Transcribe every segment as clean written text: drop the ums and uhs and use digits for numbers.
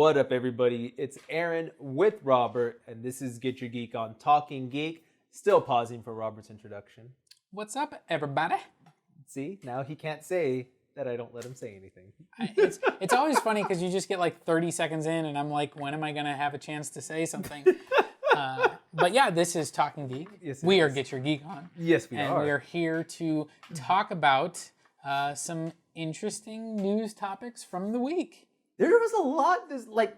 What up, everybody? It's Aaron with Robert, and this is Get Your Geek on Talkin Geek. Still pausing for Robert's introduction. What's up, everybody? See, now he can't say that I don't let him say anything. It's always funny because you just get like 30 seconds in, and I'm like, when am I going to have a chance to say something? But yeah, this is Talkin Geek. Yes, we are Get Your Geek on. Yes, we are. And we are here to talk about some interesting news topics from the week. There was a lot.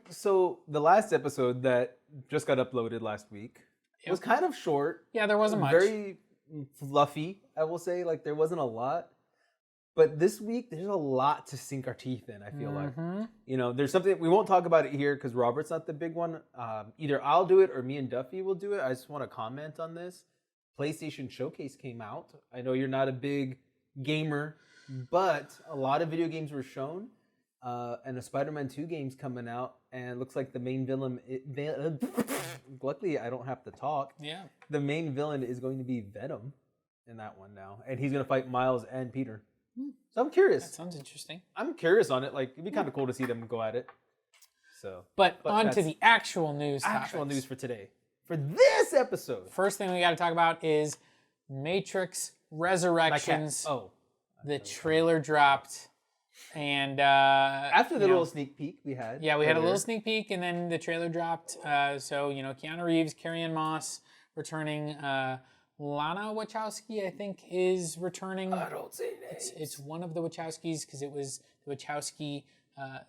So the last episode that just got uploaded last week was kind of short. Yeah, there wasn't much. Very fluffy, I will say. Like, there wasn't a lot. But this week, there's a lot to sink our teeth in, I feel like. You know, there's something, we won't talk about it here because Robert's not the big one. Either I'll do it or me and Duffy will do it. I just want to comment on this. PlayStation Showcase came out. I know you're not a big gamer, but a lot of video games were shown. And a Spider-Man 2 game's coming out, and it looks like the main villain... luckily, I don't have to talk. Yeah. The main villain is going to be Venom in that one now. And he's going to fight Miles and Peter. So I'm curious. That sounds interesting. I'm curious on it. Like, it'd be kind of cool to see them go at it. So, But on to the actual news Actual topics. news for today. For this episode. First thing we got to talk about is Matrix Resurrections. Oh. The trailer dropped. And after the little sneak peek we had. Yeah, we had a little sneak peek, and then the trailer dropped. So, you know, Keanu Reeves, Carrie-Anne Moss returning. Lana Wachowski, I think, is returning. I don't say names. It's one of the Wachowskis because it was the Wachowski. I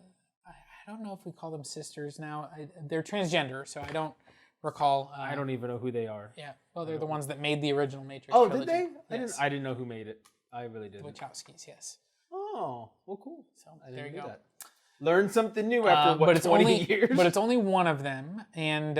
don't know if we call them sisters now. They're transgender, so I don't recall. I don't even know who they are. Yeah, well, they're the ones that made the original Matrix. Oh, trilogy. did they? Yes. I didn't know who made it. I really didn't. Wachowskis, yes. Oh, well, cool. So there you go. That. Learn something new after 20 years. But it's only one of them, and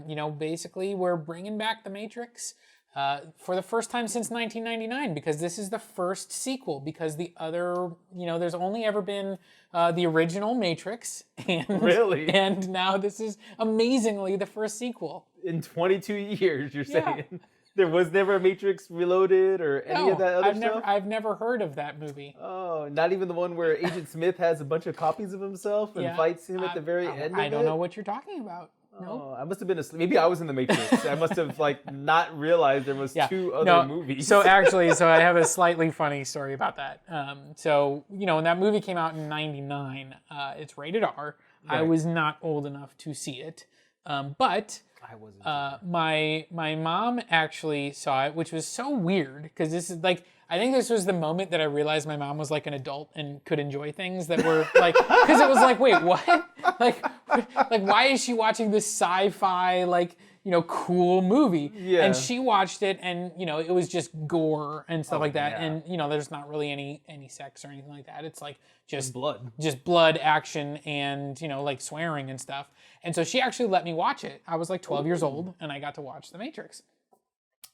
you know, basically, we're bringing back the Matrix for the first time since 1999 because this is the first sequel. Because the other, you know, there's only ever been the original Matrix, and really, and now this is amazingly the first sequel in 22 years. You're saying. There was never a Matrix Reloaded or any of that other stuff? I've never heard of that movie. Oh, not even the one where Agent Smith has a bunch of copies of himself and fights him at the very end of it? I don't know what you're talking about. Oh, no. I must have been asleep. Maybe I was in the Matrix. I must have not realized there was two other movies. So actually, I have a slightly funny story about that. So, you know, when that movie came out in 99, it's rated R. Right. I was not old enough to see it. But... I wasn't. My mom actually saw it, which was so weird because this is like, I think this was the moment that I realized my mom was like an adult and could enjoy things that were like, because it was like, wait, what? Like why is she watching this sci-fi, like, you know, cool movie? Yeah. And she watched it, and you know, it was just gore and stuff like that, yeah. and you know, there's not really any sex or anything like that. It's like just blood, action, and you know, like swearing and stuff. And so she actually let me watch it. I was like 12 years old, and I got to watch The Matrix.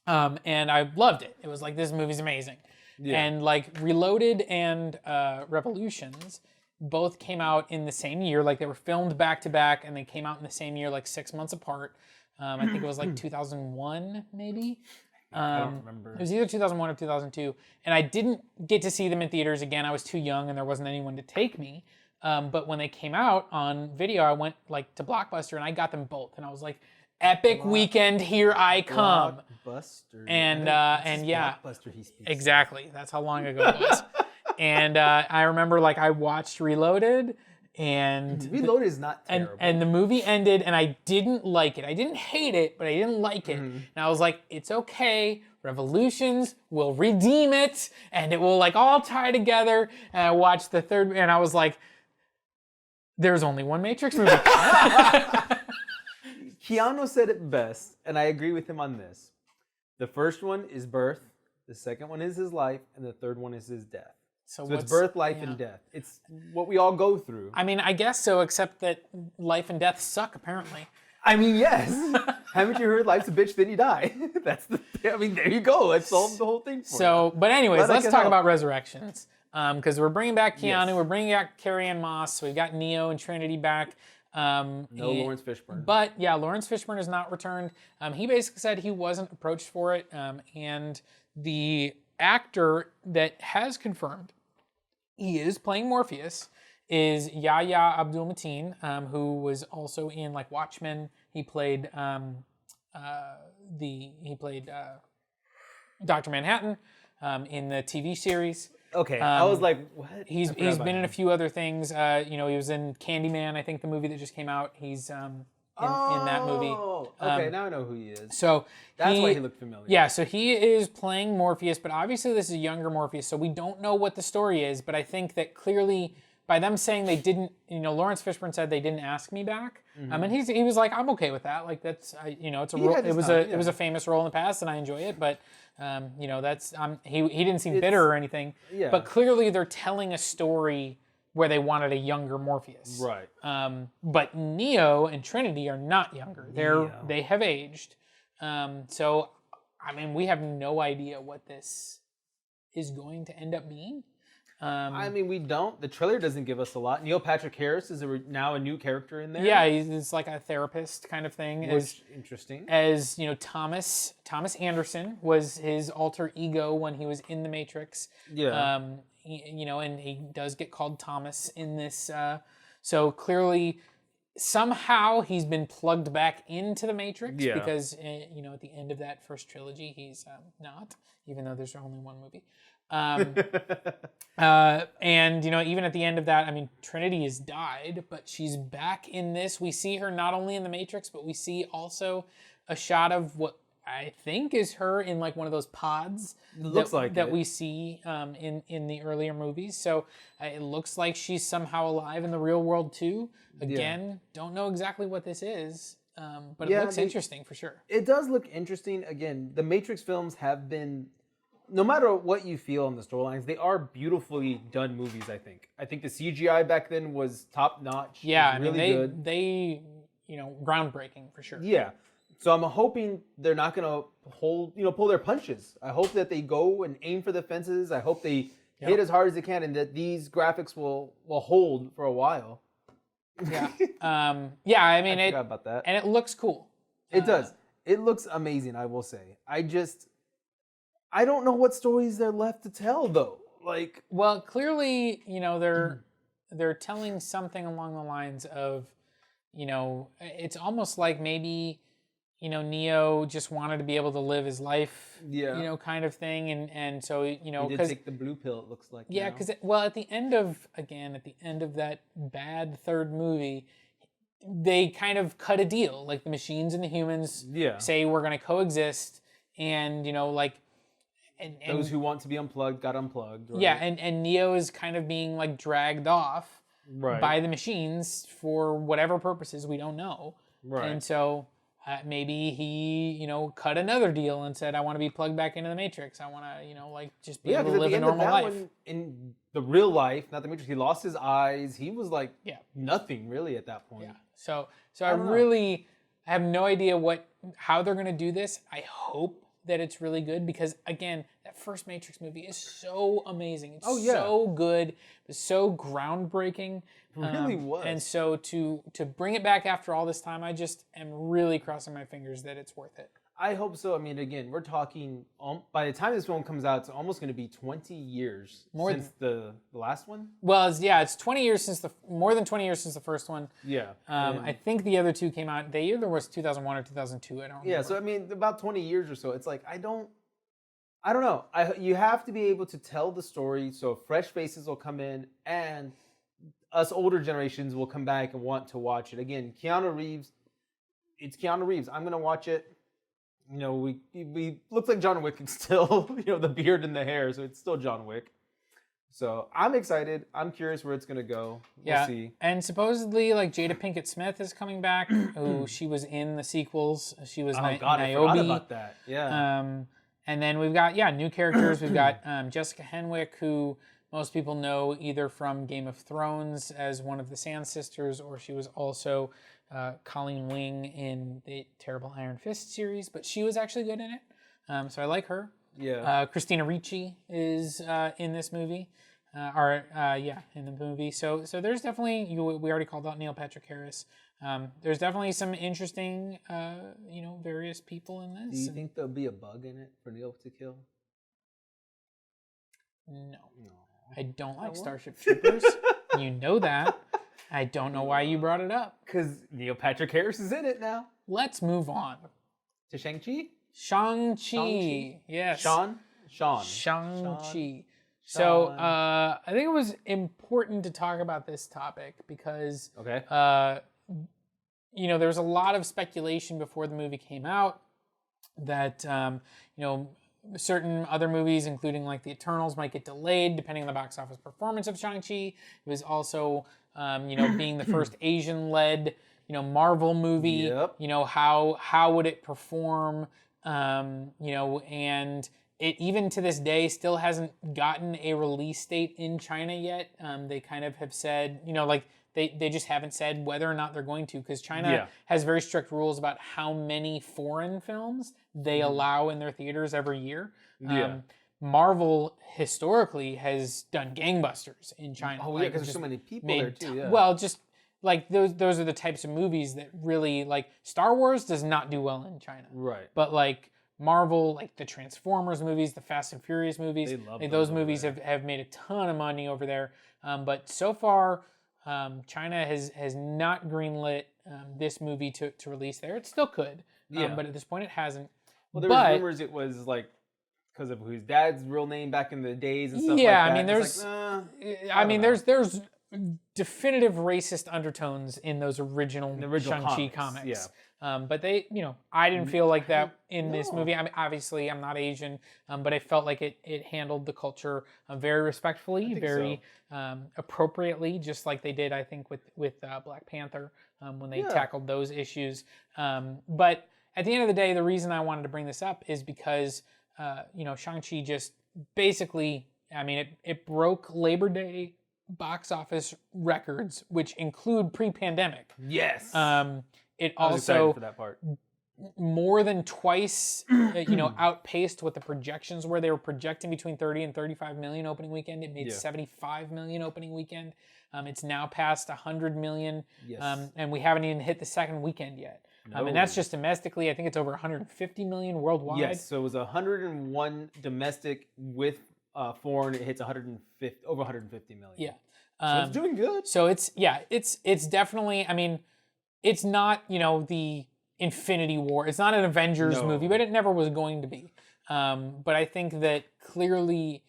And I loved it. It was like, this movie's amazing. Yeah. And like Reloaded and Revolutions both came out in the same year. Like they were filmed back to back, and they came out in the same year, like 6 months apart. I think it was like 2001, maybe. I don't remember. It was either 2001 or 2002. And I didn't get to see them in theaters again. I was too young, and there wasn't anyone to take me. But when they came out on video, I went like to Blockbuster, and I got them both. And I was like, epic weekend, here I come. Blockbuster. And yeah, Blockbuster he speaks. Exactly. That's how long ago it was. And I remember like I watched Reloaded, and Reloaded is not terrible. And the movie ended, and I didn't like it. I didn't hate it, but I didn't like it. And I was like, it's okay. Revolutions will redeem it, and it will like all tie together. And I watched the third, and I was like, there's only one Matrix movie. Keanu said it best, and I agree with him on this. The first one is birth, the second one is his life, and the third one is his death. So it's birth, life, and death. It's what we all go through. I mean, I guess so, except that life and death suck, apparently. I mean, yes. Haven't you heard life's a bitch, then you die? I mean, there you go. That solves the whole thing for you. But anyways, let's talk about Resurrections. Because we're bringing back Keanu, we're bringing back Carrie-Anne Moss, so we've got Neo and Trinity back. No Lawrence Fishburne. But yeah, Lawrence Fishburne has not returned. He basically said he wasn't approached for it. And the actor that has confirmed he is playing Morpheus is Yahya Abdul-Mateen, who was also in like Watchmen. He played Dr. Manhattan in the TV series. Okay, I was like, what? He's been in a few other things. He was in Candyman, I think the movie that just came out. He's in that movie. Okay, now I know who he is. So that's why he looked familiar. Yeah, so he is playing Morpheus, but obviously this is a younger Morpheus, so we don't know what the story is. But I think that clearly, by them saying they didn't, Lawrence Fishburne said they didn't ask me back, and he was like, I'm okay with that. Like that's, it's a role. It was a famous role in the past, and I enjoy it. But that's he didn't seem bitter or anything. Yeah. But clearly they're telling a story where they wanted a younger Morpheus. Right. But Neo and Trinity are not younger. They have aged. So I mean, we have no idea what this is going to end up being. I mean, we don't. The trailer doesn't give us a lot. Neil Patrick Harris is now a new character in there. Yeah, he's like a therapist kind of thing. Interesting. As Thomas Anderson was his alter ego when he was in the Matrix. Yeah. And he does get called Thomas in this. So clearly, somehow he's been plugged back into the Matrix because at the end of that first trilogy he's not, even though there's only one movie. And even at the end of that, I mean, Trinity has died, but she's back in this. We see her not only in the Matrix, but we see also a shot of what I think is her in like one of those pods that we see in the earlier movies. So it looks like she's somehow alive in the real world too. Again, don't know exactly what this is, but it looks interesting for sure. It does look interesting. Again, the Matrix films have been, no matter what you feel on the storylines, they are beautifully done movies, I think. I think the CGI back then was top notch. Yeah, really good. They groundbreaking for sure. Yeah. So I'm hoping they're not going to pull their punches. I hope that they go and aim for the fences. I hope they hit as hard as they can and that these graphics will hold for a while. Yeah. I mean, I forgot about that. And it looks cool. It does. It looks amazing, I will say. I don't know what stories they're left to tell, though. Well, clearly, they're telling something along the lines of, it's almost like maybe, Neo just wanted to be able to live his life, kind of thing, and so he did take the blue pill. It looks like. Yeah, because at the end of that bad third movie, they kind of cut a deal. Like the machines and the humans say we're going to coexist, and And those who want to be unplugged got unplugged. Right? Yeah, and Neo is kind of being like dragged off by the machines for whatever purposes we don't know. Right. And so maybe he, cut another deal and said, "I want to be plugged back into the Matrix. I want to, just be able to live a normal life." One, in the real life, not the Matrix, he lost his eyes. He was like nothing really at that point. Yeah. So I have no idea how they're going to do this. I hope that it's really good because, again, that first Matrix movie is so amazing. It's so good. It was so groundbreaking. It really was. And so to bring it back after all this time, I just am really crossing my fingers that it's worth it. I hope so. I mean, again, we're talking, by the time this film comes out, it's almost going to be 20 years since the last one. Well, it's 20 years more than 20 years since the first one. Yeah. I think the other two came out, they either was 2001 or 2002, I don't remember. Yeah, so I mean, about 20 years or so. It's like, I don't know. You have to be able to tell the story so fresh faces will come in and us older generations will come back and want to watch it. Again, Keanu Reeves, it's Keanu Reeves. I'm going to watch it. We look like John Wick still, the beard and the hair, so it's still John Wick. So I'm excited. I'm curious where it's going to go. We'll see. And supposedly, like, Jada Pinkett Smith is coming back, who she was in the sequels. She was Niobe. I forgot about that. Yeah. And then we've got, new characters. We've got Jessica Henwick, who most people know either from Game of Thrones as one of the Sand Sisters, or she was also Colleen Wing in the terrible Iron Fist series, but she was actually good in it. So I like her. Yeah. Christina Ricci is in this movie. In the movie. So there's definitely, we already called out Neil Patrick Harris. There's definitely some interesting, various people in this. Do you think there'll be a bug in it for Neil to kill? No. I don't like Starship Troopers. You know that. I don't know why you brought it up. Because Neil Patrick Harris is in it now. Let's move on. To Shang-Chi? Shang-Chi. Yes. Sean? Shang-Chi. So I think it was important to talk about this topic because there was a lot of speculation before the movie came out that certain other movies, including like the Eternals, might get delayed depending on the box office performance of Shang-Chi. It was also being the first Asian-led Marvel movie. Yep. How would it perform? And it even to this day still hasn't gotten a release date in China yet. They kind of have said, they just haven't said whether or not they're going to, because China has very strict rules about how many foreign films they allow in their theaters every year. Marvel historically has done gangbusters in China. Oh yeah, because there's so many people there too. Yeah. Well, just like those are the types of movies that really, like, Star Wars does not do well in China. Right. But like Marvel, like the Transformers movies, the Fast and Furious movies, they love those movies have made a ton of money over there. But so far, China has not greenlit this movie to release there. It still could, but at this point it hasn't. Well, there was rumors it was like because of his dad's real name back in the days and stuff like that. Yeah, I mean, there's definitive racist undertones in those original Shang-Chi comics. Yeah. But they, I didn't feel like that in this movie. I mean, obviously, I'm not Asian, but I felt like it handled the culture very respectfully, very appropriately, just like they did, I think, with Black Panther when they tackled those issues. But at the end of the day, the reason I wanted to bring this up is because, Shang-Chi just basically, I mean, it broke Labor Day box office records, which include pre-pandemic. Yes. It I was excited also for that part. More than twice, outpaced what the projections were. They were projecting between 30 and 35 million opening weekend. It made 75 million opening weekend. It's now past 100 million, and we haven't even hit the second weekend yet. No. And that's just domestically. I think it's over 150 million worldwide. Yes, so it was 101 domestic with foreign. It hits over 150 million. Yeah, so it's doing good. So it's definitely. I mean, it's not the Infinity War. It's not an Avengers movie, but it never was going to be. But I think that clearly,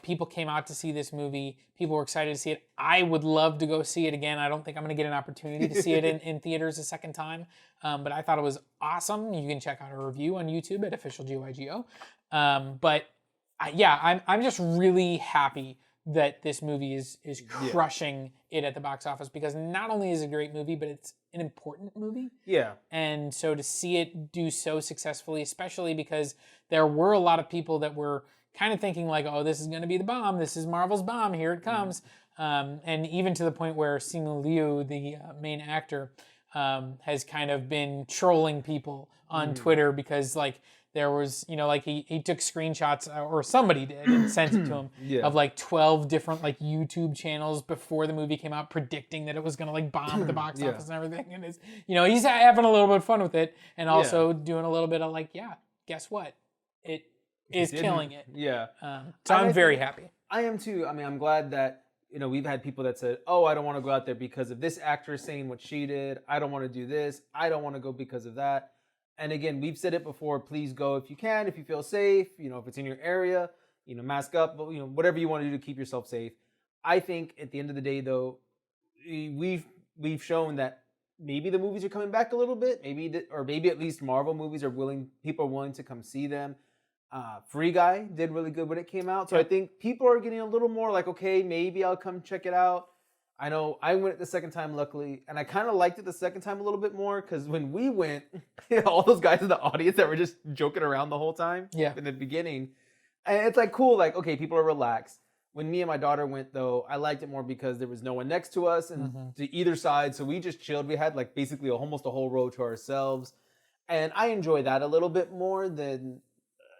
people came out to see this movie. People were excited to see it. I would love to go see it again. I don't think I'm going to get an opportunity to see it in theaters a second time. But I thought it was awesome. You can check out our review on YouTube at officialgygo. I'm just really happy that this movie is crushing it at the box office, because not only is it a great movie, but it's an important movie. Yeah. And so to see it do so successfully, especially because there were a lot of people that were kind of thinking like, oh, this is going to be the bomb. This is Marvel's bomb. Here it comes. And even to the point where Simu Liu, the main actor, has kind of been trolling people on Twitter because, like, there was, he took screenshots, or somebody did, and sent it to him, of like 12 different like YouTube channels before the movie came out, predicting that it was gonna like bomb at the box office and everything. And it's, he's having a little bit of fun with it, and also doing a little bit of like, guess what? It is killing it. Yeah. So I'm very happy. I am too. I mean, I'm glad that, we've had people that said, oh, I don't want to go out there because of this actress saying what she did. I don't want to do this. I don't want to go because of that. And again, we've said it before, please go if you can, if you feel safe, if it's in your area, mask up, but whatever you want to do to keep yourself safe. I think at the end of the day, though, we've shown that maybe the movies are coming back a little bit, or maybe at least Marvel movies people are willing to come see them. Free Guy did really good when it came out. So I think people are getting a little more like, okay, maybe I'll come check it out. I know I went the second time, luckily, and I kind of liked it the second time a little bit more, because when we went, all those guys in the audience that were just joking around the whole time in the beginning, and it's like cool, like, okay, people are relaxed. When me and my daughter went, though, I liked it more because there was no one next to us and to either side, so we just chilled. We had like basically almost a whole row to ourselves, and I enjoy that a little bit more than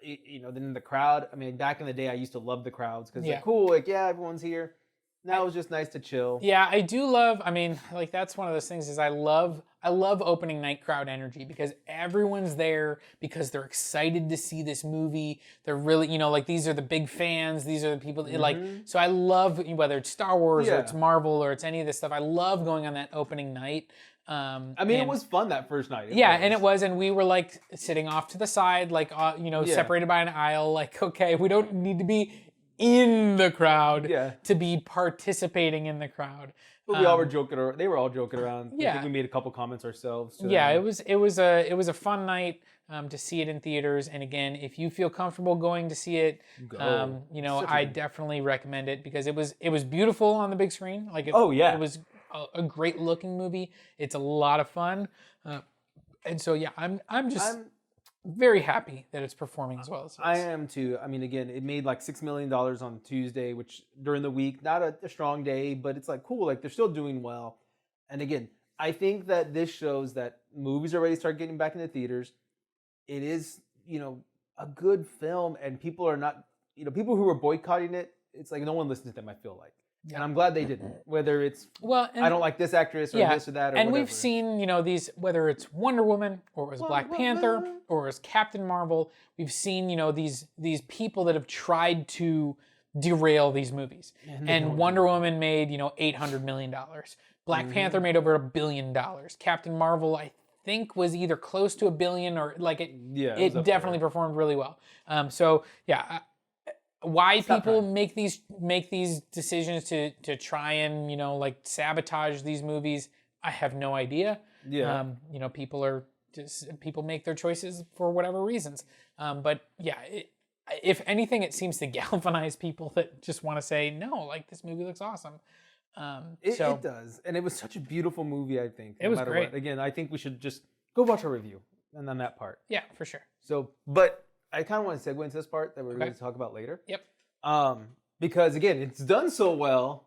than the crowd. I mean, back in the day, I used to love the crowds because they're cool, like, everyone's here. Now it's just nice to chill. Yeah, I do love, I mean, like, that's one of those things is I love love opening night crowd energy because everyone's there because they're excited to see this movie. They're really, like these are the big fans. These are the people that like, so I love whether it's Star Wars or it's Marvel or it's any of this stuff. I love going on that opening night. It was fun that first night. And we were like sitting off to the side, like, separated by an aisle. Like, okay, we don't need to be in the crowd to be participating in the crowd. But we all were joking around. They were all joking around. I think we made a couple comments ourselves. It was a fun night to see it in theaters. And again, if you feel comfortable going to see it, I definitely recommend it because it was beautiful on the big screen. Like, it was a great looking movie. It's a lot of fun, and so I'm very happy that it's performing as well as it is. I am too. I mean, again, it made like $6 million on Tuesday, which during the week, not a strong day, but it's like cool. Like they're still doing well. And again, I think that this shows that movies are ready to start getting back into theaters. It is, a good film, and people are not, people who are boycotting it. It's like no one listens to them. I feel like. And I'm glad they didn't. Whether it's I don't like this actress or this or that or and whatever. We've seen, these, whether it's Wonder Woman or it was Black Panther or it was Captain Marvel, we've seen, these people that have tried to derail these movies. And Wonder Woman made, $800 million. Black Panther made over $1 billion. Captain Marvel, I think, was either close to $1 billion or like it definitely performed really well. Why people make these decisions to try and sabotage these movies, I have no idea. People make their choices for whatever reasons. If anything, it seems to galvanize people that just want to say no, like this movie looks awesome. It does, and it was such a beautiful movie. I think it was great. What. Again, I think we should just go watch our review and then that part. Yeah, for sure. So, but I kind of want to segue into this part that we're going to talk about later. Yep. Because again, it's done so well.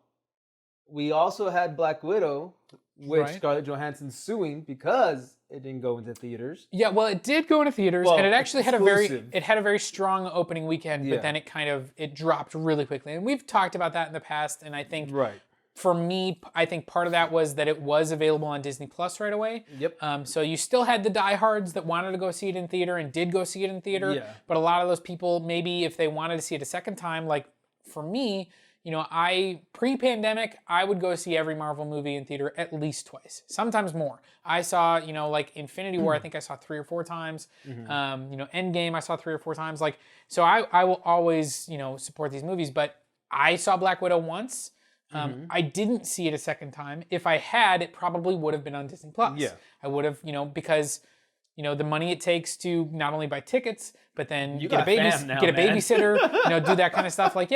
We also had Black Widow, which Scarlett Johansson's suing because it didn't go into theaters. Yeah, well, it did go into theaters, and it actually had a very strong opening weekend. But then it dropped really quickly, and we've talked about that in the past. And I think for me, I think part of that was that it was available on Disney Plus right away. Yep. So you still had the diehards that wanted to go see it in theater and did go see it in theater. Yeah. But a lot of those people, maybe if they wanted to see it a second time, like for me, pre-pandemic, I would go see every Marvel movie in theater at least twice, sometimes more. I saw, like Infinity War, I think I saw 3 or 4 times. Endgame, I saw 3 or 4 times. Like, so I will always, support these movies. But I saw Black Widow once. I didn't see it a second time. If I had, it probably would have been on Disney Plus. Yeah. I would have, because the money it takes to not only buy tickets, but then get a babysitter, do that kind of stuff. Like,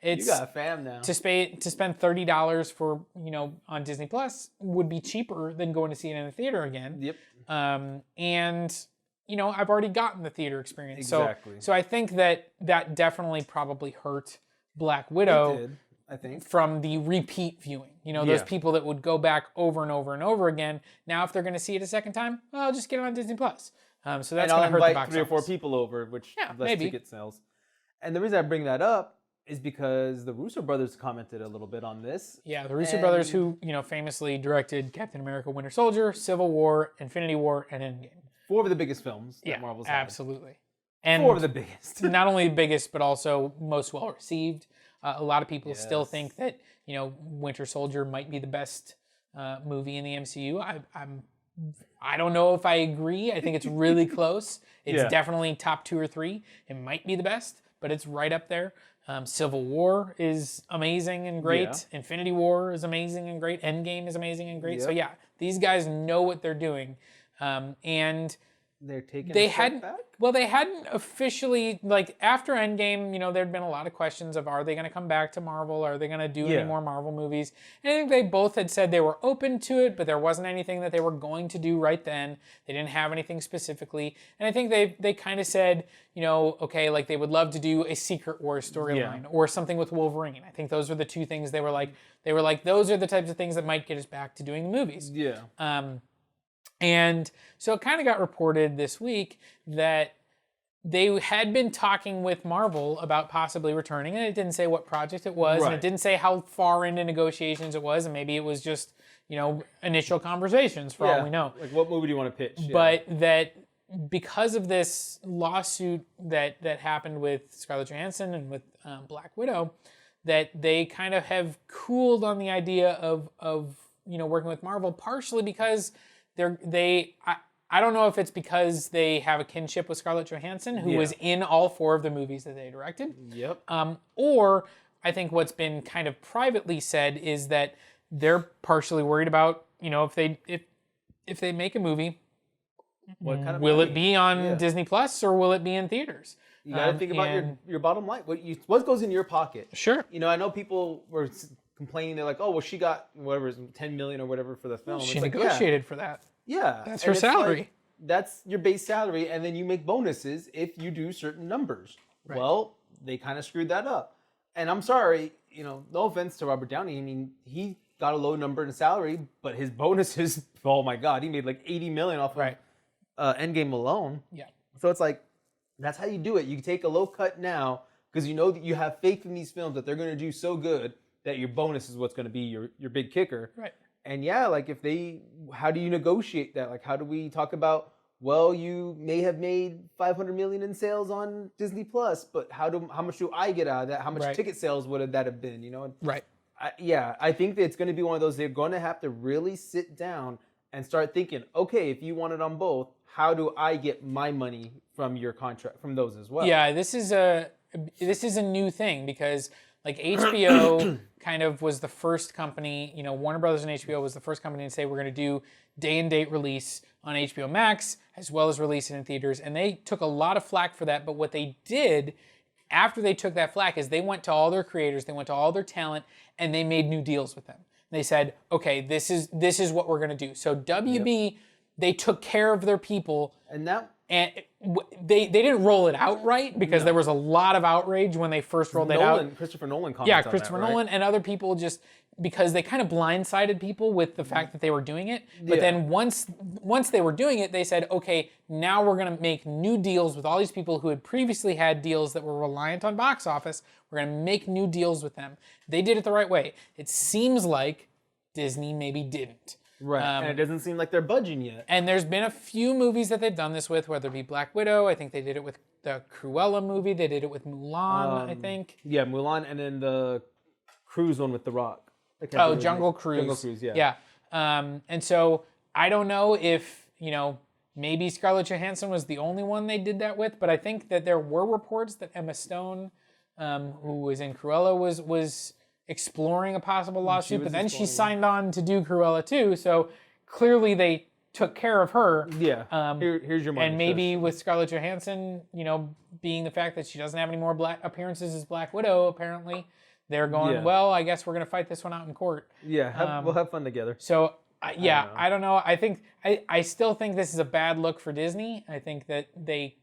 it's you got a fam now. To spend $30 for on Disney Plus would be cheaper than going to see it in a theater again. Yep. I've already gotten the theater experience. Exactly. So I think that definitely probably hurt Black Widow. It did. I think. From the repeat viewing. Those people that would go back over and over and over again. Now, if they're going to see it a second time, well, just get it on Disney Plus. So that's going to hurt the box I'll invite 3 or 4 people over, which less ticket sales. And the reason I bring that up is because the Russo Brothers commented a little bit on this. Yeah, the Russo Brothers who, famously directed Captain America, Winter Soldier, Civil War, Infinity War, and Endgame. 4 of the biggest films that Marvel's had. Absolutely. And 4 of the biggest. Not only the biggest, but also most well received. A lot of people still think that Winter Soldier might be the best movie in the MCU. I don't know if I agree. I think it's really close. It's definitely top 2 or 3. It might be the best, but it's right up there. Civil War is amazing and great. Yeah. Infinity War is amazing and great. Endgame is amazing and great. Yep. So these guys know what they're doing, and they're taking a step back? Well, they hadn't officially, like, after Endgame, there'd been a lot of questions of, are they going to come back to Marvel? Are they going to do any more Marvel movies? And I think they both had said they were open to it, but there wasn't anything that they were going to do right then. They didn't have anything specifically. And I think they kind of said, okay, like, they would love to do a Secret Wars storyline or something with Wolverine. I think those were the 2 things they were like, those are the types of things that might get us back to doing the movies. Yeah. And so it kind of got reported this week that they had been talking with Marvel about possibly returning, and it didn't say what project it was, and it didn't say how far into negotiations it was, and maybe it was just, initial conversations for all we know. Like, what movie do you want to pitch? But that because of this lawsuit that happened with Scarlett Johansson and with Black Widow, that they kind of have cooled on the idea of working with Marvel, partially because I don't know if it's because they have a kinship with Scarlett Johansson, who was in all 4 of the movies that they directed. Yep. Or I think what's been kind of privately said is that they're partially worried about, if they make a movie, what kind of will movie? It be on Disney Plus or will it be in theaters? You got to think about your bottom line. What goes in your pocket? Sure. I know people were complaining. They're like, oh, well, she got whatever, 10 million or whatever for the film. She negotiated for that. Yeah. That's her salary. Like, that's your base salary, and then you make bonuses if you do certain numbers. Right. Well, they kind of screwed that up. And I'm sorry, no offense to Robert Downey. I mean, he got a low number in salary, but his bonuses, oh my God, he made like 80 million off of Endgame alone. Yeah. So it's like, that's how you do it. You take a low cut now because you know that you have faith in these films that they're going to do so good that your bonus is what's going to be your big kicker. Right. And like how do you negotiate that? Like, how do we talk about, well, you may have made 500 million in sales on Disney Plus, but how much do I get out of that? How much ticket sales would that have been? Right. I think that it's going to be one of those, they're going to have to really sit down and start thinking, okay, if you want it on both, how do I get my money from your contract, from those as well? Yeah, this is a new thing because like HBO kind of was the first company, Warner Brothers and HBO was the first company to say we're going to do day and date release on HBO Max as well as release it in theaters. And they took a lot of flack for that. But what they did after they took that flack is they went to all their creators, they went to all their talent, and they made new deals with them. They said, okay, this is what we're going to do. So WB, they took care of their people. And they didn't roll it out right because there was a lot of outrage when they first rolled it out. Christopher Nolan commented on that, Christopher Nolan and other people just because they kind of blindsided people with the fact that they were doing it. But then once they were doing it, they said, okay, now we're going to make new deals with all these people who had previously had deals that were reliant on box office. We're going to make new deals with them. They did it the right way. It seems like Disney maybe didn't. Right, and it doesn't seem like they're budging yet. And there's been a few movies that they've done this with, whether it be Black Widow. I think they did it with the Cruella movie. They did it with Mulan, I think. Yeah, Mulan, and then the Cruise one with The Rock. Jungle Cruise. Jungle Cruise, yeah. And so I don't know if, maybe Scarlett Johansson was the only one they did that with, but I think that there were reports that Emma Stone, who was in Cruella, was exploring a possible lawsuit, but then she signed on to do Cruella too, so clearly they took care of her. Yeah, here's your money. And maybe with Scarlett Johansson, being the fact that she doesn't have any more appearances as Black Widow, apparently, they're going, well, I guess we're going to fight this one out in court. Yeah, we'll have fun together. So, I don't know. I still think this is a bad look for Disney. I think that they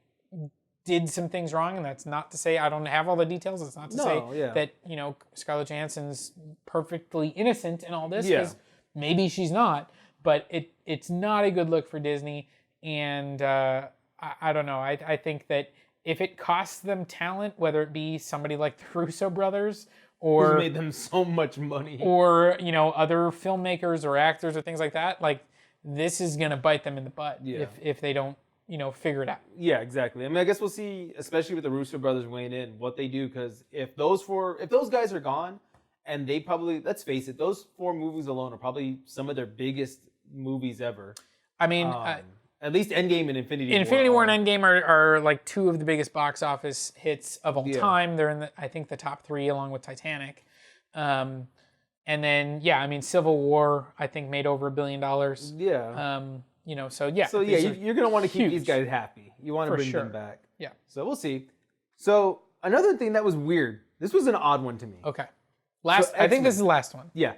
did some things wrong, and that's not to say I don't have all the details. It's not to say that Scarlett Johansson's perfectly innocent in all this, because maybe she's not. But it's not a good look for Disney, and I don't know. I think that if it costs them talent, whether it be somebody like the Russo Brothers or who's made them so much money, or other filmmakers or actors or things like that, like this is gonna bite them in the butt if they don't figure it out. Yeah, exactly. I mean, I guess we'll see, especially with the Russo brothers weighing in, what they do. Because if those guys are gone, and they probably, let's face it, those 4 movies alone are probably some of their biggest movies ever. I mean, at least Endgame and Infinity War. Infinity War and Endgame are like 2 of the biggest box office hits of all time. They're in I think the top 3 along with Titanic. And then I mean, Civil War I think made over $1 billion. Yeah. So you're gonna want to keep these guys happy. You want to bring them back. Yeah. So we'll see. So another thing that was weird. This was an odd one to me. Okay. I think this is the last one. Yeah.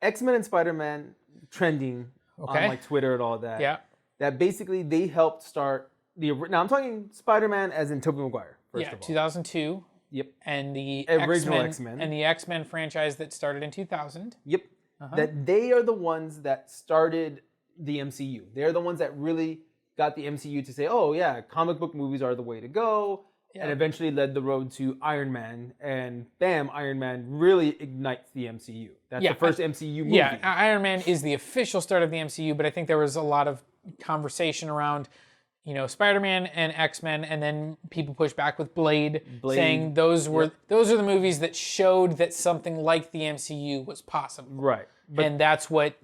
X-Men and Spider-Man trending on like Twitter and all that. Yeah. That basically they helped start now I'm talking Spider-Man as in Tobey Maguire. First of all. 2002. Yep. And the original X-Men. And the X-Men franchise that started in 2000. Yep. That they are the ones that started the MCU. They're the ones that really got the MCU to say, oh yeah, comic book movies are the way to go, and eventually led the road to Iron Man, and bam, Iron Man really ignites the MCU. That's the first MCU movie. Yeah, Iron Man is the official start of the MCU, but I think there was a lot of conversation around, Spider-Man and X-Men, and then people pushed back with Blade. Saying those are the movies that showed that something like the MCU was possible. Right. And that's what,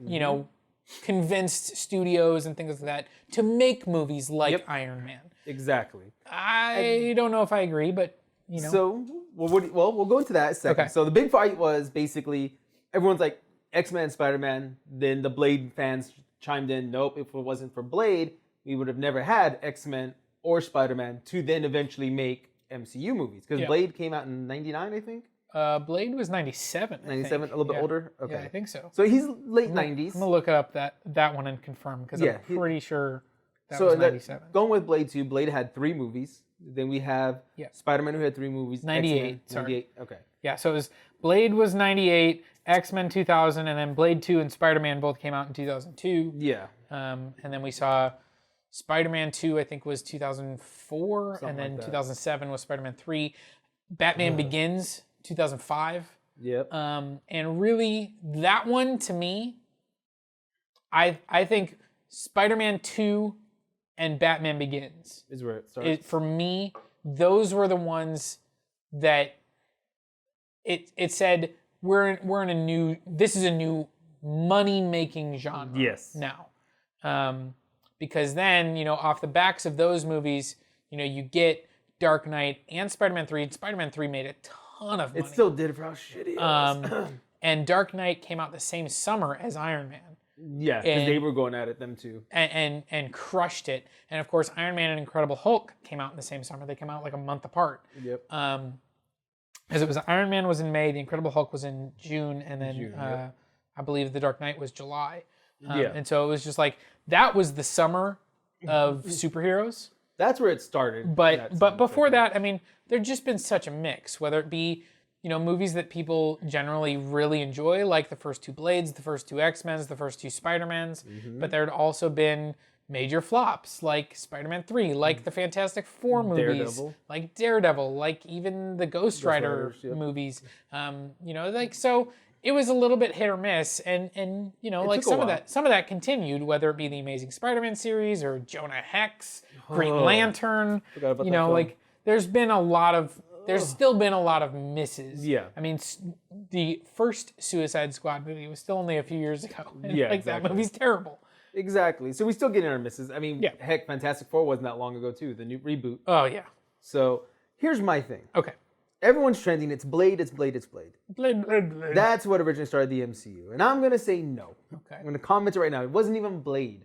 convinced studios and things like that to make movies like Iron Man. Exactly. I don't know if I agree, but, So, we'll go into that in a second. Okay. So the big fight was basically, everyone's like, X-Men, Spider-Man. Then the Blade fans chimed in, nope, if it wasn't for Blade, we would have never had X-Men or Spider-Man to then eventually make MCU movies. Because Blade came out in 99, I think. Blade was 97. 97, a little bit older? Okay. Yeah, I think so. So he's late 90s. I'm going to look up that one and confirm, because I'm pretty sure that was 97. Going with Blade 2, Blade had 3 movies. Then we have Spider-Man, who had 3 movies. 98, X-Men, sorry. 98, okay. Yeah, so it was Blade was 98, X-Men 2000, and then Blade 2 and Spider-Man both came out in 2002. Yeah. And then we saw Spider-Man 2, I think, was 2004, and then 2007 was Spider-Man 3. Batman Begins, 2005. Yep. And really, that one, to me, I think Spider-Man 2 and Batman Begins is where it starts. For me, those were the ones that it said we're in a new, this is a new money-making genre. Yes. Now. Because then, off the backs of those movies, you get Dark Knight and Spider-Man 3. Spider-Man 3 made a ton of money. It still did for how shitty it was. And Dark Knight came out the same summer as Iron Man. Yeah, because they were going at it, them too. And crushed it. And of course, Iron Man and Incredible Hulk came out in the same summer. They came out like a month apart. Yep. Because it was Iron Man was in May, the Incredible Hulk was in June, and then I believe the Dark Knight was July. And so it was just like, that was the summer of superheroes. That's where it started. But before that, I mean, there'd just been such a mix, whether it be, movies that people generally really enjoy, like the first 2 Blades, the first 2 X-Men's, the first 2 Spider-Mans, but there'd also been major flops, like Spider-Man 3, like the Fantastic Four movies, like Daredevil, like even the Ghost Rider movies. So it was a little bit hit or miss, and like some of that continued, whether it be the Amazing Spider-Man series or Jonah Hex, Green Lantern. Like there's still been a lot of misses. Yeah. I mean, the first Suicide Squad movie was still only a few years ago. And that movie's terrible. Exactly. So we still get in our misses. I mean, heck, Fantastic Four wasn't that long ago too, the new reboot. Oh yeah. So here's my thing. Okay. Everyone's trending. It's Blade. It's Blade. It's Blade. Blade. That's what originally started the MCU. And I'm going to say no. Okay. I'm going to comment it right now. It wasn't even Blade.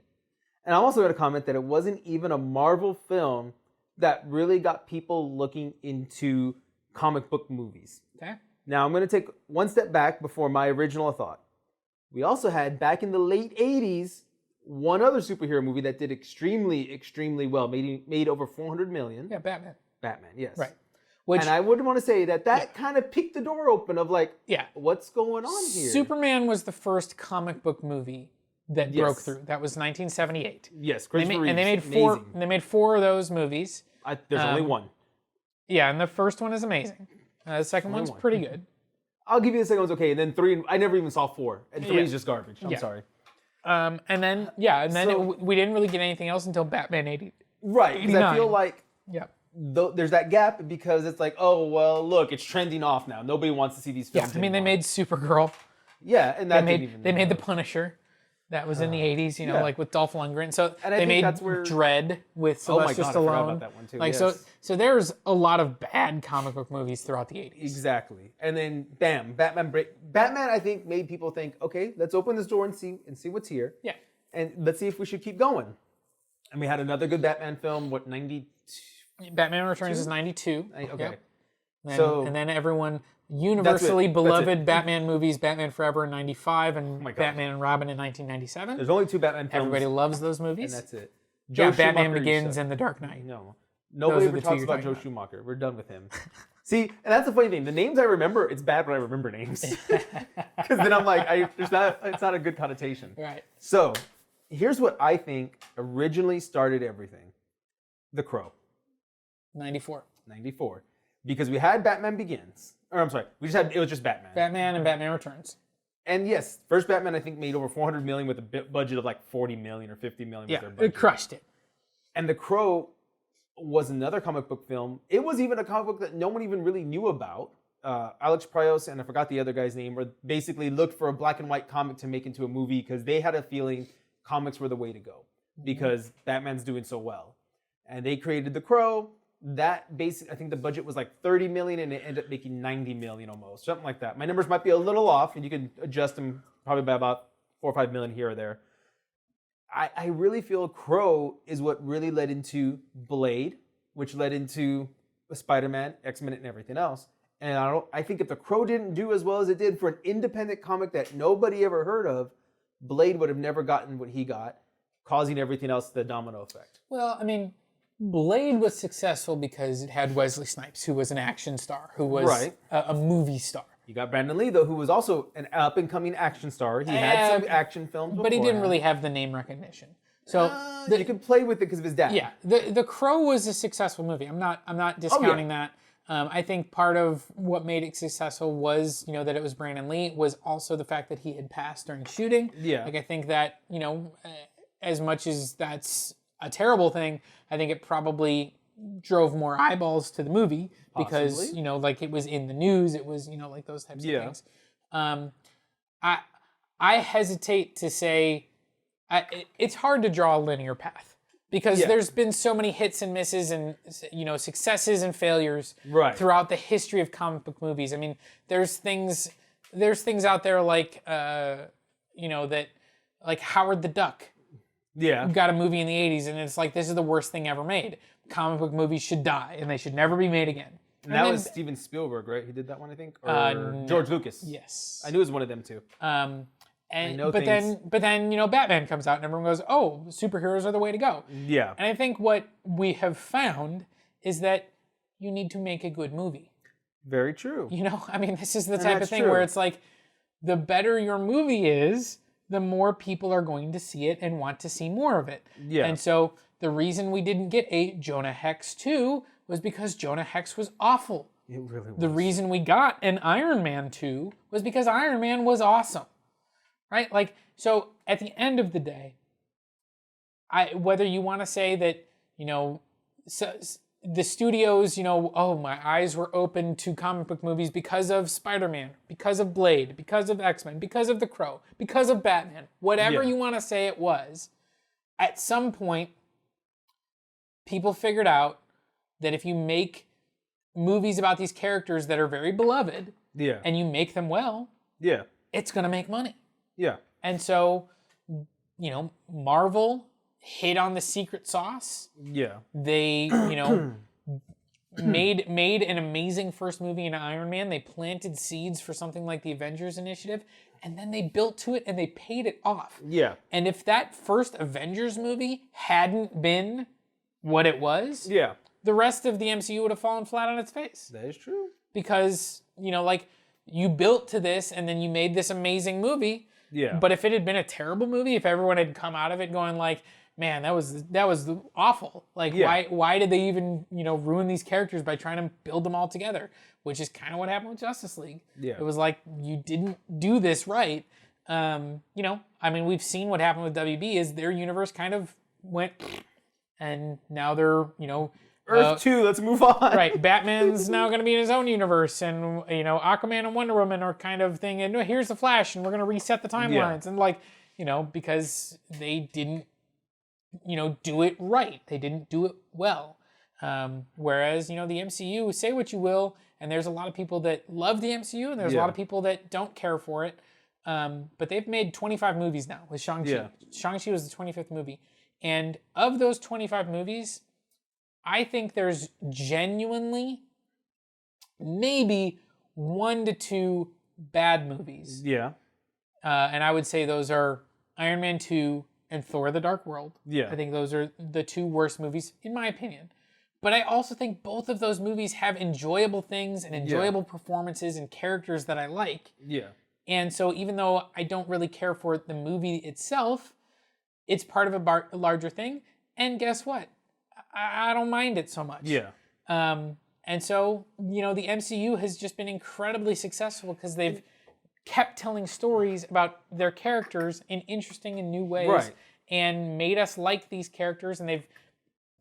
And I'm also going to comment that it wasn't even a Marvel film that really got people looking into comic book movies. Okay. Now, I'm going to take one step back before my original thought. We also had, back in the late 80s, one other superhero movie that did extremely, extremely well. Made over $400 million. Yeah, Batman. Batman, yes. Right. And I would want to say that kind of peeked the door open of what's going on here? Superman was the first comic book movie that broke through. That was 1978. Yes, Christopher Reeves. And they made four. Amazing. They made 4 of those movies. There's only one. Yeah, and the first one is amazing. The second one's pretty good. I'll give you the second one's okay, and then 3. I never even saw 4, and 3 is just garbage. I'm sorry. And then we didn't really get anything else until Batman 80. Right, because I feel like yeah. There's that gap because it's like, oh, well, look, it's trending off now. Nobody wants to see these films anymore. They made Supergirl. Yeah, and that they made The Punisher. That was in the 80s, like with Dolph Lundgren. So they made Dredd with Sylvester Stallone. I forgot about that one too. So there's a lot of bad comic book movies throughout the 80s. Exactly. And then bam, Batman I think made people think, okay, let's open this door and see what's here. Yeah. And let's see if we should keep going. And we had another good Batman film, 92? Batman Returns is 92. Okay. Yep. And then everyone universally beloved Batman movies, Batman Forever in 95 and Batman and Robin in 1997. There's only 2 Batman films. Everybody loves those movies. And that's it. Batman Begins and The Dark Knight. No. Nobody ever talks about Joe Schumacher. We're done with him. See, and that's the funny thing. The names I remember, it's bad when I remember names. Because then I'm like, it's not a good connotation. Right. So, here's what I think originally started everything. The Crow. 94. 94. Because we had Batman Begins. Or I'm sorry, it was just Batman. Batman and Batman Returns. And yes, first Batman I think made over $400 million with a budget of like 40 million or 50 million. Yeah, with their budget. it crushed it. And The Crow was another comic book film. It was even a comic book that no one even really knew about. Alex Proyas and I forgot the other guy's name, were basically looked for a black and white comic to make into a movie because they had a feeling comics were the way to go because Batman's doing so well. And they created The Crow. That basic, I think the budget was like 30 million and it ended up making 90 million almost, something like that. My numbers might be a little off and you can adjust them probably by about 4 or 5 million here or there. I really feel Crow is what really led into Blade, which led into Spider-Man, X-Men, and everything else. And I think if The Crow didn't do as well as it did for an independent comic that nobody ever heard of, Blade would have never gotten what he got, causing everything else the domino effect. Well, I mean, Blade was successful because it had Wesley Snipes, who was an action star, who was a movie star. You got Brandon Lee, though, who was also an up-and-coming action star. He had some action films but he didn't really have the name recognition. So you could play with it because of his dad. Yeah, the Crow was a successful movie. I'm not discounting that. I think part of what made it successful was, that it was Brandon Lee, was also the fact that he had passed during shooting. Yeah. Like, I think that, as much as that's a terrible thing, I think it probably drove more eyeballs to the movie because, like it was in the news, it was, like those types of things. I hesitate to say, it's hard to draw a linear path because there's been so many hits and misses and, successes and failures throughout the history of comic book movies. I mean, there's things out there like, that, like Howard the Duck. Yeah. Got a movie in the 80s and it's like, this is the worst thing ever made. Comic book movies should die and they should never be made again. And that was Steven Spielberg, right? He did that one, I think? Or George Lucas. Yes. I knew it was one of them too. Then Batman comes out and everyone goes, oh, superheroes are the way to go. Yeah. And I think what we have found is that you need to make a good movie. Very true. I mean, this is the type of thing where it's like, the better your movie is, the more people are going to see it and want to see more of it. Yeah. And so the reason we didn't get a Jonah Hex 2 was because Jonah Hex was awful. It really was. The reason we got an Iron Man 2 was because Iron Man was awesome. Right? Like, so at the end of the day, whether you want to say that, the studios, oh, my eyes were open to comic book movies because of Spider-Man, because of Blade, because of X-Men, because of The Crow, because of Batman, whatever you want to say it was, at some point, people figured out that if you make movies about these characters that are very beloved, and you make them well, it's going to make money. Yeah. And so, Marvel hit on the secret sauce. Yeah. They, made an amazing first movie in Iron Man. They planted seeds for something like the Avengers Initiative, and then they built to it and they paid it off. Yeah. And if that first Avengers movie hadn't been what it was, the rest of the MCU would have fallen flat on its face. That is true. Because, you built to this and then you made this amazing movie. Yeah. But if it had been a terrible movie, if everyone had come out of it going like, man, that was awful. Like, why did they even, ruin these characters by trying to build them all together? Which is kind of what happened with Justice League. Yeah. It was like, you didn't do this right. We've seen what happened with WB is their universe kind of went, and now they're, Earth 2, let's move on. Right, Batman's now going to be in his own universe, and Aquaman and Wonder Woman are kind of thing, and here's the Flash, and we're going to reset the timelines, and because they didn't, do it right, they didn't do it well. Whereas the MCU, say what you will, and there's a lot of people that love the MCU, and there's a lot of people that don't care for it. But they've made 25 movies now with Shang-Chi. Yeah. Shang-Chi was the 25th movie, and of those 25 movies, I think there's genuinely maybe 1 to 2 bad movies. Yeah. And I would say those are Iron Man 2 and Thor: The Dark World. Yeah. I think those are the 2 worst movies, in my opinion. But I also think both of those movies have enjoyable things and enjoyable performances and characters that I like. Yeah. And so even though I don't really care for the movie itself, it's part of a larger thing. And guess what? I don't mind it so much. Yeah. And so, the MCU has just been incredibly successful because they've kept telling stories about their characters in interesting and new ways and made us like these characters. And they've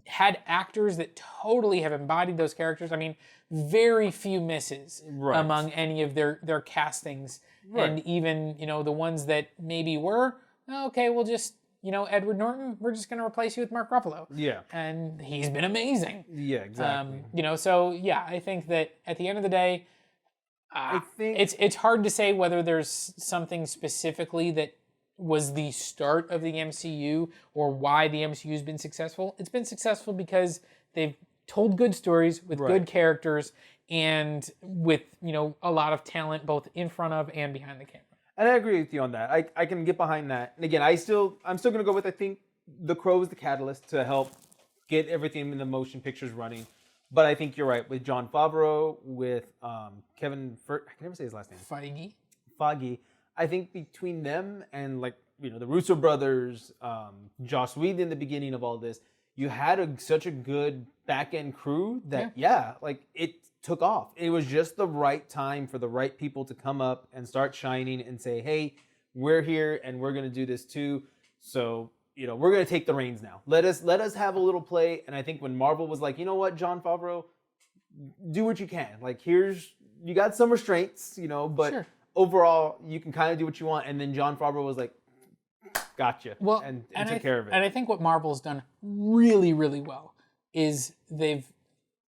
had actors that totally have embodied those characters. I mean, very few misses among any of their castings. And even, the ones that maybe were, okay, we'll just, Edward Norton, we're just going to replace you with Mark Ruffalo. Yeah. And he's been amazing. Yeah, exactly. So yeah, I think that at the end of the day, I think it's hard to say whether there's something specifically that was the start of the MCU or why the MCU's been successful. It's been successful because they've told good stories with good characters and with, a lot of talent both in front of and behind the camera. And I agree with you on that. I can get behind that. And again, I'm still going to go with, I think The Crow is the catalyst to help get everything in the motion pictures running. But I think you're right with Jon Favreau, with Kevin, I can never say his last name. Feige. I think between them and the Russo Brothers, Joss Whedon in the beginning of all this, you had such a good back end crew that it took off. It was just the right time for the right people to come up and start shining and say, hey, we're here and we're going to do this too. So, we're going to take the reins now. Let us have a little play. And I think when Marvel was like, you know what, Jon Favreau, do what you can. You got some restraints, but overall you can kind of do what you want. And then Jon Favreau was like, gotcha. Well, and took care of it. And I think what Marvel's done really, really well is they've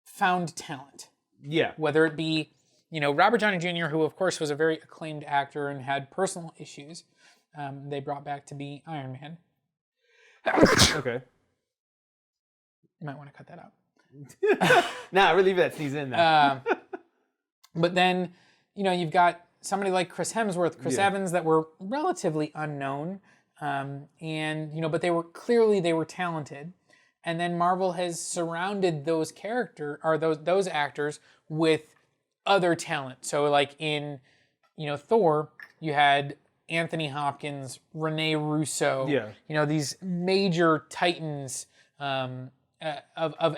found talent. Yeah. Whether it be, Robert Downey Jr., who of course was a very acclaimed actor and had personal issues, they brought back to be Iron Man. Okay. You might want to cut that out. Nah, really leave that sneeze in there. But then, you've got somebody like Chris Hemsworth, Chris Evans, that were relatively unknown, and but they were talented. And then Marvel has surrounded those those actors with other talent. So like in, Thor, you had Anthony Hopkins, Rene Russo, these major titans of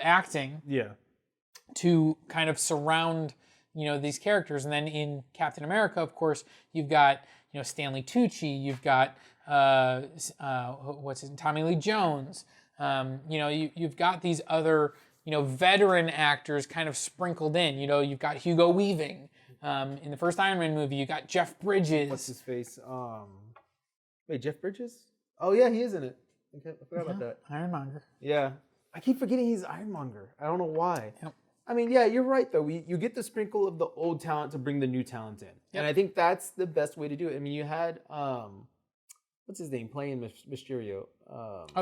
acting to kind of surround, these characters. And then in Captain America, of course, you've got, Stanley Tucci, you've got, Tommy Lee Jones. You've got these other, veteran actors kind of sprinkled in. You've got Hugo Weaving in the first Iron Man movie. You got Jeff Bridges. What's his face? Wait, Jeff Bridges? Oh yeah, he is in it. Okay, I forgot about that. Ironmonger. Yeah, I keep forgetting he's Ironmonger. I don't know why. Yep. I mean, yeah, you're right though. You get the sprinkle of the old talent to bring the new talent in, and I think that's the best way to do it. I mean, you had what's his name playing Mysterio?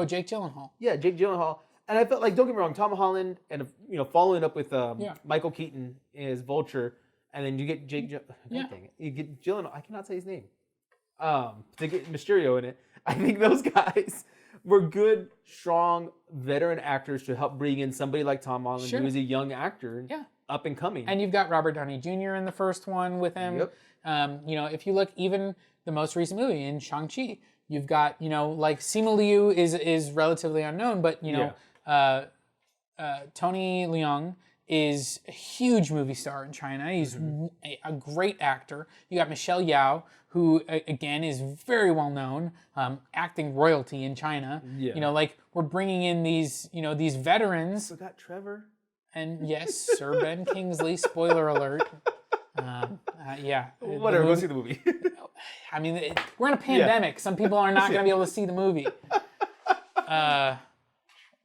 Jake Gyllenhaal. Yeah, Jake Gyllenhaal. And I felt like, don't get me wrong, Tom Holland, and following up with Michael Keaton as Vulture, and then you get you get Gyllenhaal. I cannot say his name. To get Mysterio in it, I think those guys were good, strong, veteran actors to help bring in somebody like Tom Holland, who is a young actor, up and coming. And you've got Robert Downey Jr. in the first one with him. Yep. If you look even the most recent movie in Shang Chi. You've got, like Simu Liu is relatively unknown, but Tony Leung is a huge movie star in China. He's a great actor. You got Michelle Yeoh, who again is very well known, acting royalty in China. Yeah. We're bringing in these veterans. Forgot Trevor. And yes, Sir Ben Kingsley. Spoiler alert. Whatever. Go see the movie. I mean, we're in a pandemic. Some people are not going to be able to see the movie.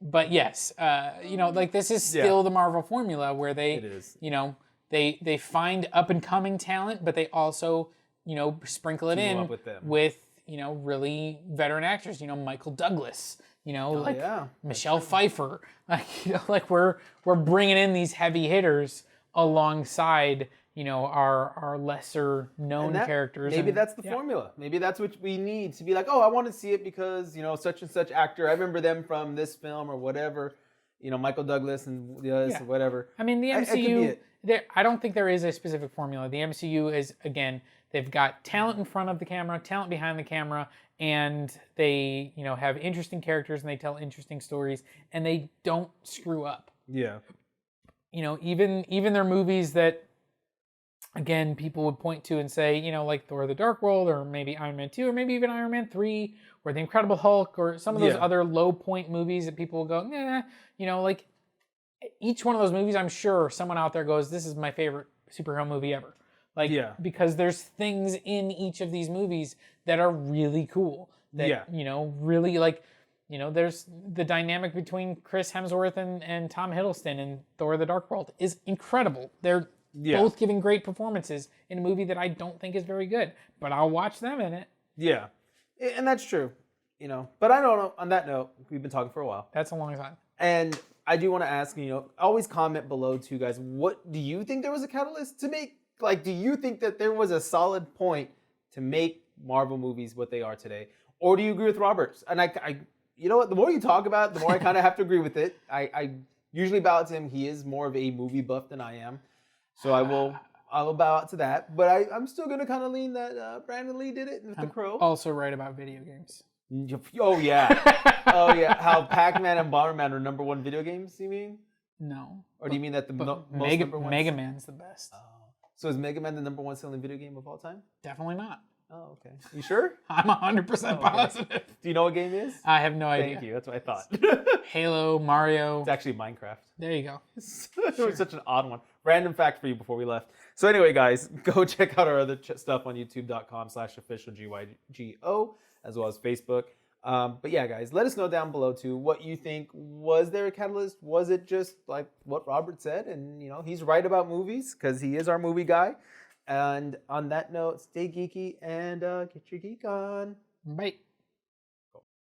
But yes, this is still the Marvel formula where they, they find up and coming talent, but they also, sprinkle it in with really veteran actors. Michael Douglas. Michelle Pfeiffer. We're bringing in these heavy hitters alongside. Our lesser known characters. Maybe that's the formula. Maybe that's what we need to be like, oh, I want to see it because, such and such actor, I remember them from this film or whatever. Michael Douglas and this Yeah. whatever. I mean, the It could be MCU. it. I don't think there is a specific formula. The MCU is, again, they've got talent in front of the camera, talent behind the camera, and they have interesting characters and they tell interesting stories, and they don't screw up. Yeah. Even their movies that, again, people would point to and say, like Thor: The Dark World, or maybe Iron Man 2, or maybe even Iron Man 3, or The Incredible Hulk, or some of those other low point movies that people will go, like each one of those movies, I'm sure someone out there goes, this is my favorite superhero movie ever. Because there's things in each of these movies that are really cool. That, really there's the dynamic between Chris Hemsworth and Tom Hiddleston in Thor: The Dark World is incredible. They're both giving great performances in a movie that I don't think is very good, but I'll watch them in it. Yeah. And that's true, But I don't know, on that note, we've been talking for a while. That's a long time. And I do want to ask, always comment below too, guys. What do you think there was a catalyst to make? Do you think that there was a solid point to make Marvel movies what they are today? Or do you agree with Roberts? And I you know what? The more you talk about it, the more I kind of have to agree with it. I usually bow out to him. He is more of a movie buff than I am. So I will bow out to that. But I'm still going to kind of lean that Brandon Lee did it with The Crow. Also right about video games. Oh, yeah. Oh, yeah. How Pac-Man and Bomberman are number one video games, you mean? No. Or do you mean that the most Mega number one? Mega Man's the best. So is Mega Man the number one selling video game of all time? Definitely not. Oh, okay. You sure? I'm 100% positive. Do you know what game it is? I have no idea. Thank you. That's what I thought. Halo, Mario. It's actually Minecraft. There you go. It was such an odd one. Random fact for you before we left. So anyway, guys, go check out our other stuff on youtube.com/officialgygo, as well as Facebook. But yeah, guys, let us know down below too what you think. Was there a catalyst? Was it just like what Robert said? And he's right about movies because he is our movie guy. And on that note, stay geeky and get your geek on. Bye.